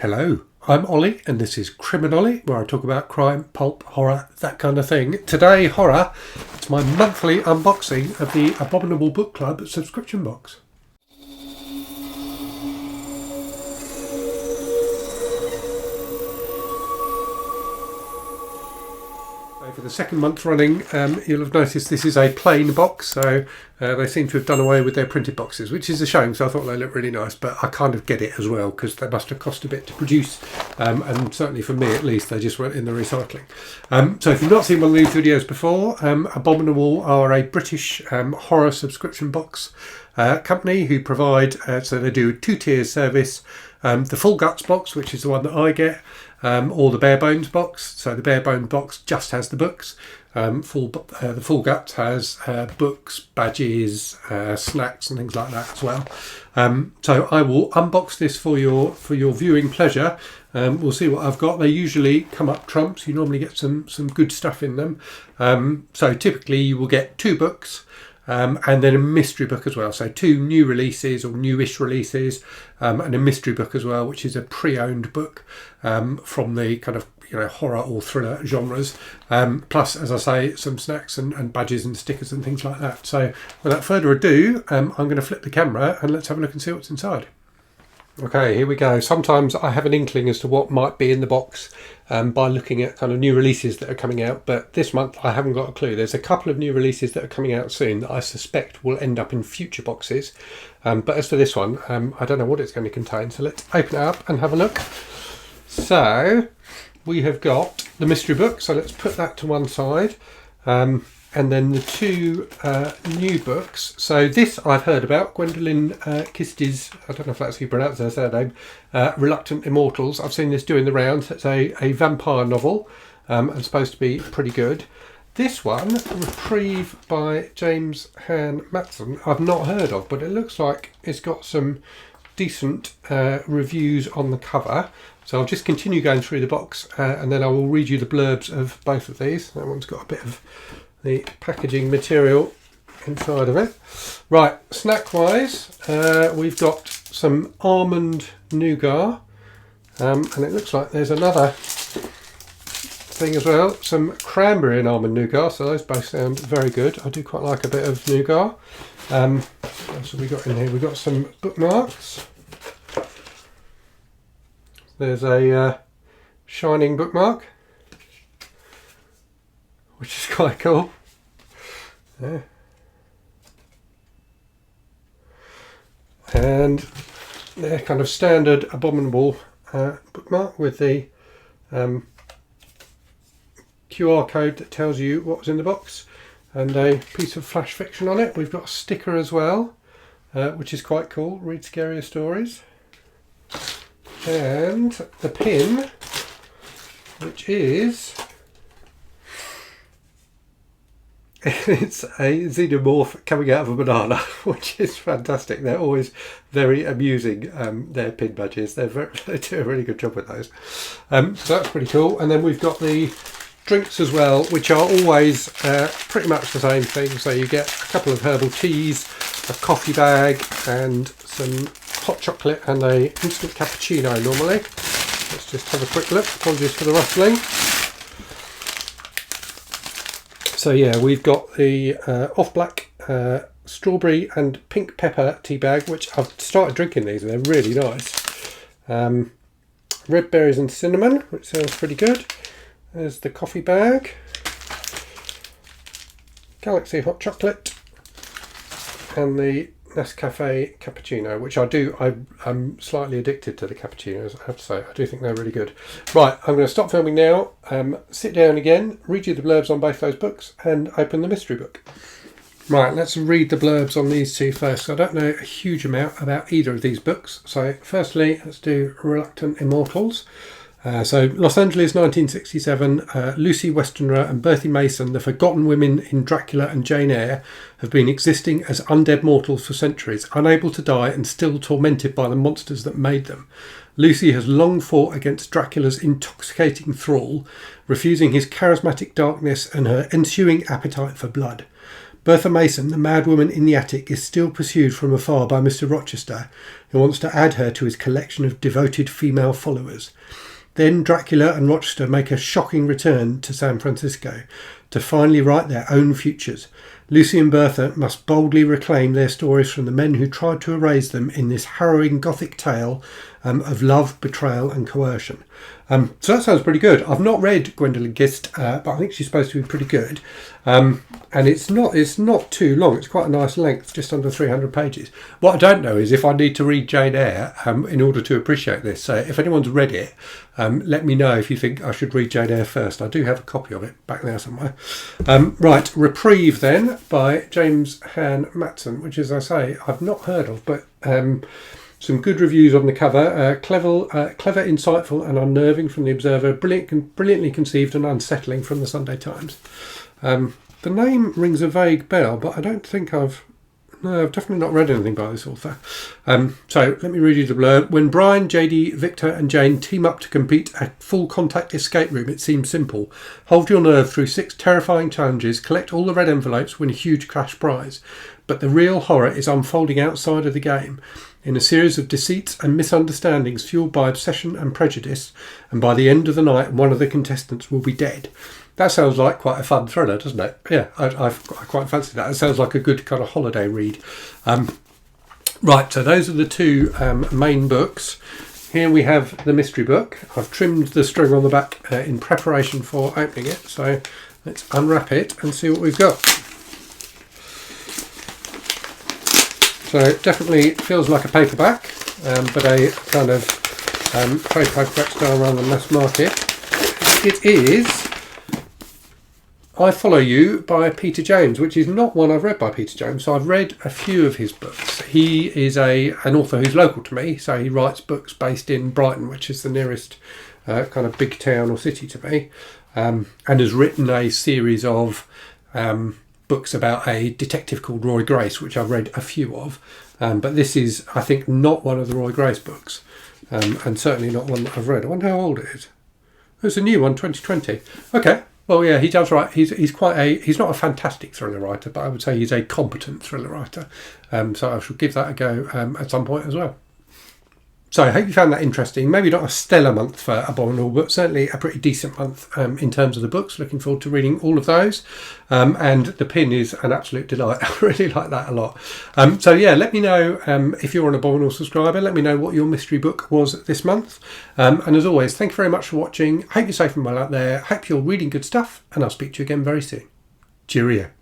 Hello, I'm Ollie and this is Criminolly, where I talk about crime, pulp, horror, that kind of thing. Today, horror, it's my monthly unboxing of the Abominable Book Club subscription box. For the second month running, you'll have noticed this is a plain box, so they seem to have done away with their printed boxes, which is a shame, so I thought they looked really nice, but I kind of get it as well, because they must have cost a bit to produce, and certainly for me at least, they just went in the recycling. So if you've not seen one of these videos before, Abominable are a British horror subscription box company who provide, so they do a two-tier service, the Full Guts box, which is the one that I get, or the Bare Bones box. So the Bare Bones box just has the books. The Full Guts has books, badges, snacks and things like that as well. So I will unbox this for your viewing pleasure. We'll see what I've got. They usually come up trumps. You normally get some good stuff in them. So typically you will get two books. And then a mystery book as well. So two new releases or newish releases, and a mystery book as well, which is a pre-owned book from the kind of horror or thriller genres. Plus, as I say, some snacks and badges and stickers and things like that. So without further ado, I'm going to flip the camera and let's have a look and see what's inside. Okay, here we go. Sometimes I have an inkling as to what might be in the box by looking at kind of new releases that are coming out, but this month I haven't got a clue. There's a couple of new releases that are coming out soon that I suspect will end up in future boxes, but as for this one, I don't know what it's going to contain, so let's open it up and have a look. So we have got the mystery book, so let's put that to one side. And then the two new books. So this I've heard about, Gwendolyn Christie's, I don't know if that's how you pronounce her surname, Reluctant Immortals. I've seen this doing the rounds. It's a vampire novel and supposed to be pretty good. This one, Reprieve by James Han Matson, I've not heard of, but it looks like it's got some decent reviews on the cover. So I'll just continue going through the box and then I will read you the blurbs of both of these. That one's got a bit of the packaging material inside of it. Right, snack wise, we've got some almond nougat, and it looks like there's another thing as well, some cranberry and almond nougat, so those both sound very good. I do quite like a bit of nougat. What else have we got in here? We've got some bookmarks. There's a shining bookmark, which is quite cool. Yeah. And they're kind of standard Abominable bookmark with the QR code that tells you what was in the box and a piece of flash fiction on it. We've got a sticker as well, which is quite cool. Read scarier stories. And the pin, which is... it's a xenomorph coming out of a banana, which is fantastic. They're always very amusing, their pin badges. They do a really good job with those. So that's pretty cool. And then we've got the drinks as well, which are always pretty much the same thing. So you get a couple of herbal teas, a coffee bag, and some hot chocolate and a instant cappuccino normally. Let's just have a quick look. Apologies for the rustling. So yeah, we've got the Off Black strawberry and pink pepper tea bag, which I've started drinking these and they're really nice. Red berries and cinnamon, which sounds pretty good. There's the coffee bag. Galaxy hot chocolate. And the Nescafe cappuccino, which I'm slightly addicted to the cappuccinos, I have to say. I do think they're really good. Right, I'm going to stop filming now, sit down again, read you the blurbs on both those books, and open the mystery book. Right, let's read the blurbs on these two first. So I don't know a huge amount about either of these books. So firstly, let's do Reluctant Immortals. So Los Angeles 1967, Lucy Westenra and Bertie Mason, the forgotten women in Dracula and Jane Eyre, have been existing as undead mortals for centuries, unable to die and still tormented by the monsters that made them. Lucy has long fought against Dracula's intoxicating thrall, refusing his charismatic darkness and her ensuing appetite for blood. Bertha Mason, the mad woman in the attic, is still pursued from afar by Mr. Rochester, who wants to add her to his collection of devoted female followers. Then Dracula and Rochester make a shocking return to San Francisco to finally write their own futures. Lucy and Bertha must boldly reclaim their stories from the men who tried to erase them in this harrowing Gothic tale of love, betrayal and coercion. So that sounds pretty good. I've not read Gwendolyn Gist, but I think she's supposed to be pretty good. And it's not too long. It's quite a nice length, just under 300 pages. What I don't know is if I need to read Jane Eyre in order to appreciate this. So if anyone's read it, let me know if you think I should read Jane Eyre first. I do have a copy of it back there somewhere. Right, Reprieve then by James Han Matson, which, as I say, I've not heard of, but some good reviews on the cover. Clever, insightful and unnerving from the Observer. Brilliantly conceived and unsettling from the Sunday Times. The name rings a vague bell, but I don't think I've definitely not read anything by this author. So let me read you the blurb. When Brian, JD, Victor and Jane team up to compete a full contact escape room, it seems simple. Hold your nerve through 6 terrifying challenges, collect all the red envelopes, win a huge cash prize. But the real horror is unfolding outside of the game, in a series of deceits and misunderstandings fueled by obsession and prejudice, and by the end of the night one of the contestants will be dead. That sounds like quite a fun thriller, doesn't it? Yeah, I quite fancy that. It sounds like a good kind of holiday read. Right, so those are the 2 main books. Here we have the mystery book. I've trimmed the string on the back in preparation for opening it. So let's unwrap it and see what we've got. So it definitely feels like a paperback, but a kind of trade paperback style rather than mass market. It is I Follow You by Peter James, which is not one I've read by Peter James. So I've read a few of his books. He is an author who's local to me, so he writes books based in Brighton, which is the nearest kind of big town or city to me, and has written a series of books about a detective called Roy Grace, which I've read a few of, but this is, I think, not one of the Roy Grace books, and certainly not one that I've read. I wonder how old it is. It's a new one, 2020. Okay, well, yeah, he does write. He's not a fantastic thriller writer, but I would say he's a competent thriller writer. So I shall give that a go at some point as well. So I hope you found that interesting. Maybe not a stellar month for Abominable, but certainly a pretty decent month in terms of the books. Looking forward to reading all of those. And the pin is an absolute delight. I really like that a lot. So yeah, let me know if you're an Abominable subscriber. Let me know what your mystery book was this month. And as always, thank you very much for watching. Hope you're safe and well out there. Hope you're reading good stuff. And I'll speak to you again very soon. Cheerio.